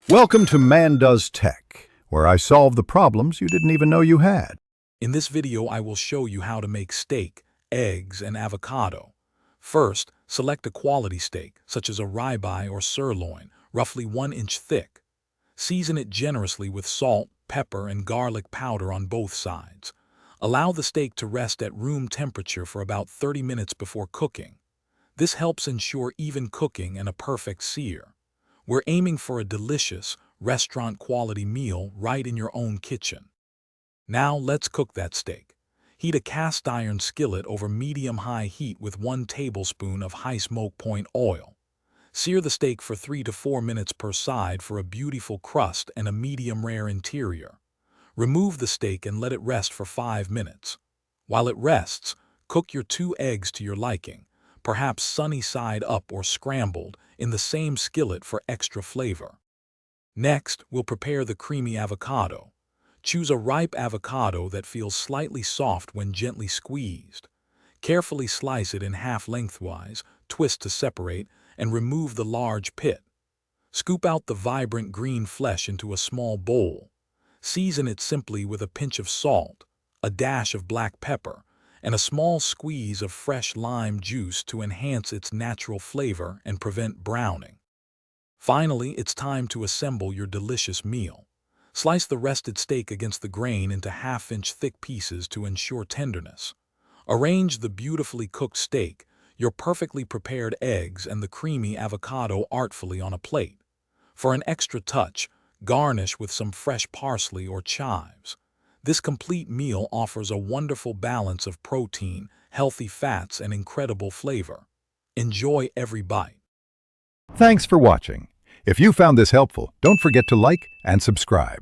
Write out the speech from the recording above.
Welcome to Man Does Tech, where I solve the problems you didn't even know you had. In this video, I will show you how to make steak, eggs, and avocado. First, select a quality steak, such as a ribeye or sirloin, roughly 1 inch thick. Season it generously with salt, pepper, and garlic powder on both sides. Allow the steak to rest at room temperature for about 30 minutes before cooking. This helps ensure even cooking and a perfect sear. We're aiming for a delicious, restaurant-quality meal right in your own kitchen. Now let's cook that steak. Heat a cast iron skillet over medium-high heat with 1 tablespoon of high smoke point oil. Sear the steak for 3 to 4 minutes per side for a beautiful crust and a medium-rare interior. Remove the steak and let it rest for 5 minutes. While it rests, cook your 2 eggs to your liking, perhaps sunny side up or scrambled, in the same skillet for extra flavor. Next, we'll prepare the creamy avocado. Choose a ripe avocado that feels slightly soft when gently squeezed. Carefully slice it in half lengthwise, twist to separate, and remove the large pit. Scoop out the vibrant green flesh into a small bowl. Season it simply with a pinch of salt, a dash of black pepper, and a small squeeze of fresh lime juice to enhance its natural flavor and prevent browning. Finally, it's time to assemble your delicious meal. Slice the rested steak against the grain into half-inch thick pieces to ensure tenderness. Arrange the beautifully cooked steak, your perfectly prepared eggs, and the creamy avocado artfully on a plate. For an extra touch, garnish with some fresh parsley or chives. This complete meal offers a wonderful balance of protein, healthy fats, and incredible flavor. Enjoy every bite. Thanks for watching. If you found this helpful, don't forget to like and subscribe.